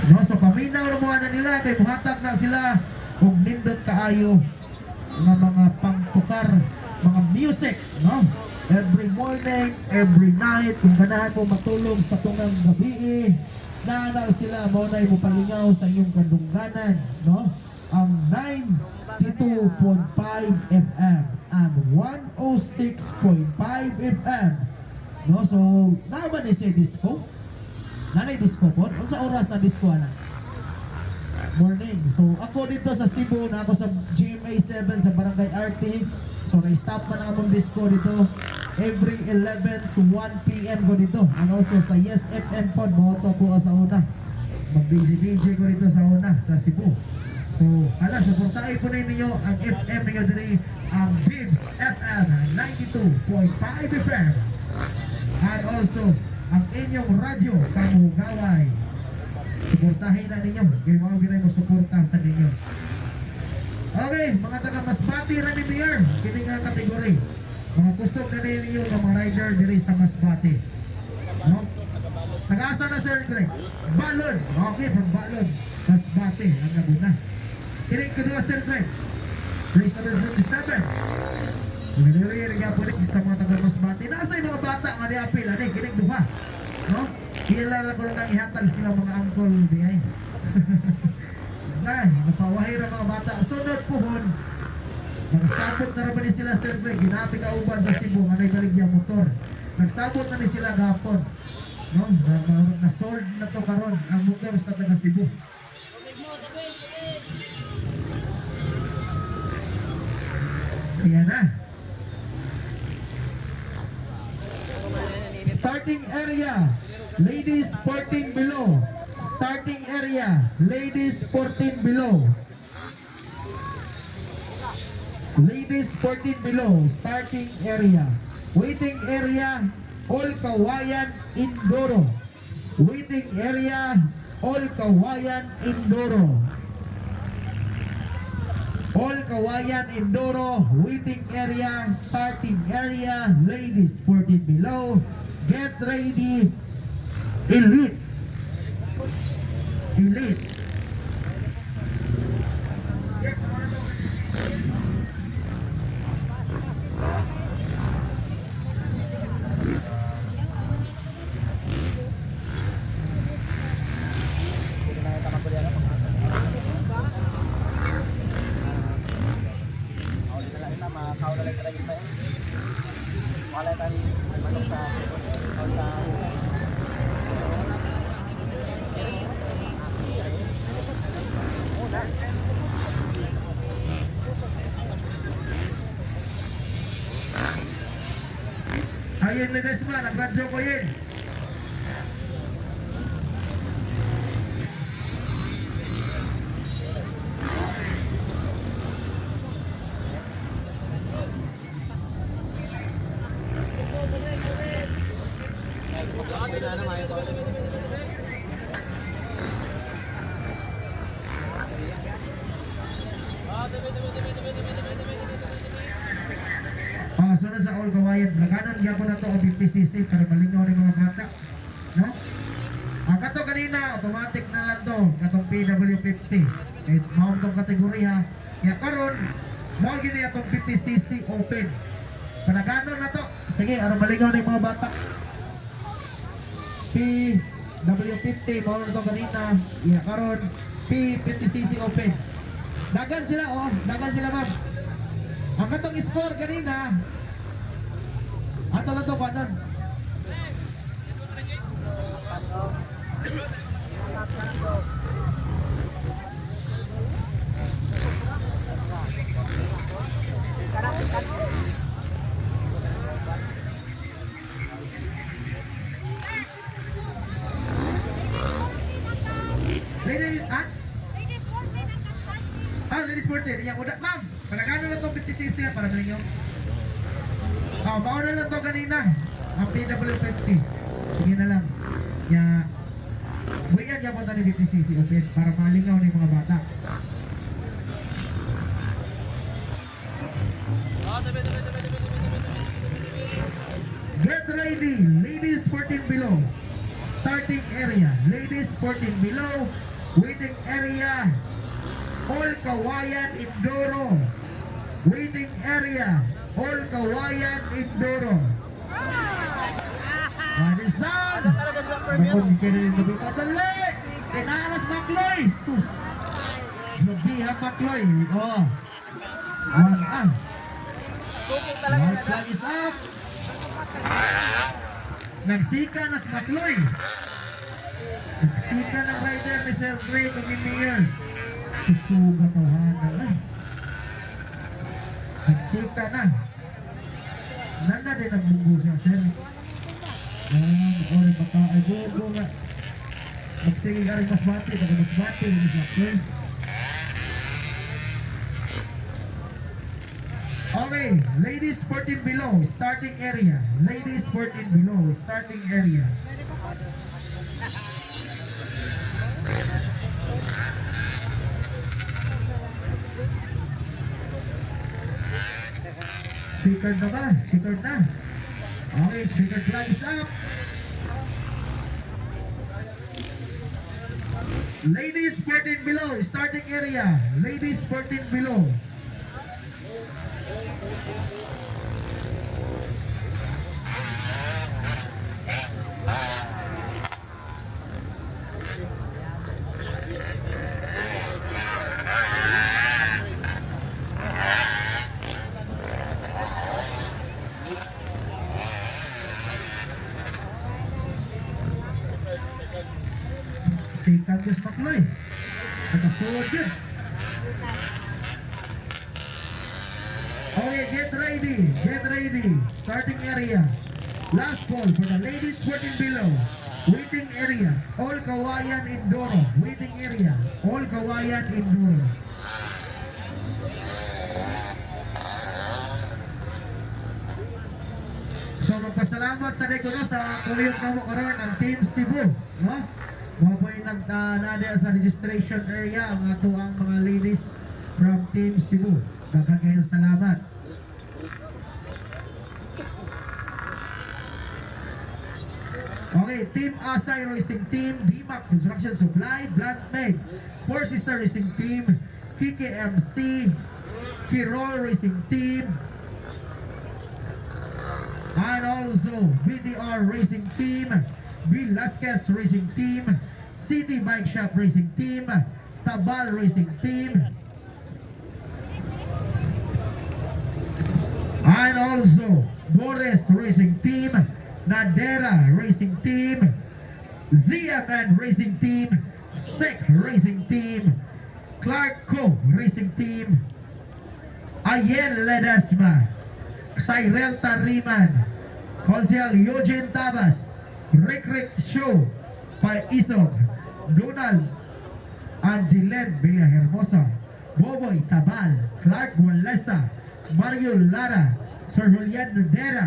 No, so paminaw na mga na nila kay buhatag na sila ug nindot kaayo nga mga pangtukar, mga music, no? Every morning, every night, kung ganahan mo matulog sa tungang gabi, naanal sila mo na mo palingaw sa iyong kadungganan, no? Ang 92.5 FM and 106.5 FM, no? So, naman ni siya disco? Nanay disco po? Ano sa oras sa disco, anak? Morning. So, ako dito sa Cebu, na ako sa GMA 7 sa Barangay RT. So, na-stop na among disco dito. Every 11 to 1 p.m. ko dito. And also sa Yes FM pod, moto ko sa una. Mag-busy-busy ko dito sa una, sa Cebu. So, supportahin po ninyo ang FM ninyo dito, ang Bibs FM 92.5 FM. And also, ang inyong radyo, Kamugaway. Suportahin na ninyo. Kaya mga ginay mo suporta sa ninyo. Okay, mga taga Masbati, Rani Mayor, kini nga kategory. Mga kusog na ninyo ng mga rider diri sa Masbati. No? Taga-asa na Sir Greg? Balod. Okay, from Balod. Masbati, ang Laguna. Kini kedua Sir Greg. Race number 57. Nililirin nga po sa mga taga Masbati. Nasa yung mga bata nga niapil, ano kini duha. No? Kilala ko nang ihatag sila mga angkol diay. Na, napawahir ang mga bata. Sunod pohon. Nagsabot na naman sila Sir Greg. Ginapi ka uban sa Cebu. Anay baligya motor. Nagsabot na ni sila gapon. No? Na-sold na to karon ang motor sa taga Cebu. Ayan na. Starting area, ladies 14 below. Starting area, ladies 14 below. Ladies 14 below, starting area. Waiting area, All Kawayan Indoro. Waiting area, All Kawayan Indoro. All Kawayan Indoro, waiting area, starting area, ladies 14 below. Get ready, Elite. Elite. Ayun Ledesma, nagradyo ko yun. Sunod sa All Kawayan, laganan gyapon na to ang 50cc para malingaw ng mga bata, no? Ang kato kanina automatic na lang to katong PW50 kay mao tong kategory ha. Kaya karon mao gini atong 50cc open. Panaganon na to. Sige, aron malingaw ng mga bata. PW50 mao to kanina. Ya karon P50cc open. Dagan sila oh, dagan sila ma'am. Ang katong score kanina ato lang ito panon. Ladies, ah? Ladies 14. Yang udah, ma'am. Panagano na ito 50cc para sa inyo. Mauna lang to kanina. Ang PW50. Sige na lang. Kaya, buyan niya po ito ni 50cc open para malingaw ng mga bata. Get ready. Ladies 14 below. Starting area. Ladies 14 below. Waiting area, All Kawayan Indoro. Waiting area, All Kawayan Indoro. Manisan! Nakon ka na yung gabi mo. Dali! Kinalas Makloy! Sus! Nabihan Makloy. Oh. Right flag is up. Nagsika na si Makloy. Nagsika ng rider ni Sir Gray Kumimiyan. Susuga tawhana. Nagsika na. Nanda din nagbunggo siya, Sir. Oy, baka ay go nga. Magsige ka rin mas bati ni Makloy. Okay, ladies 14 below, starting area. Ladies 14 below, starting area. Checkered na ba? Checkered na. Okay, checkered flag is up. Ladies 14 below, starting area. Ladies 14 below. Si Candice Makloy nakasulod yun. Okay, get ready, starting area. Last call for the ladies 14 below. Waiting area, All Kawayan Indoro. Waiting area, All Kawayan Indoro. So magpasalamat sa Dekono sa kuyog na mo karoon ng Team Cebu, no? Mga po yung nagtanada sa registration area ang ato ang mga ladies from Team Cebu. Daghang kayong salamat. Okay, Team Asay Racing Team, DMAC Construction Supply, Blandmed, Four Sister Racing Team, KKMC, Kirol Racing Team, and also BDR Racing Team, Velasquez Racing Team, City Bike Shop Racing Team, Tabal Racing Team, and also Boris Racing Team, Nadera Racing Team, ZMN Racing Team, Sek Racing Team, Clark Co Racing Team, Ayen Ledesma, Cyril Tariman, Josiel Eugene Tabas, Rick Show, Paisog, Donald Angelen Villahermosa, Boboy Tabal, Clark Walesa, Mario Lara, Sir Julian Nadera.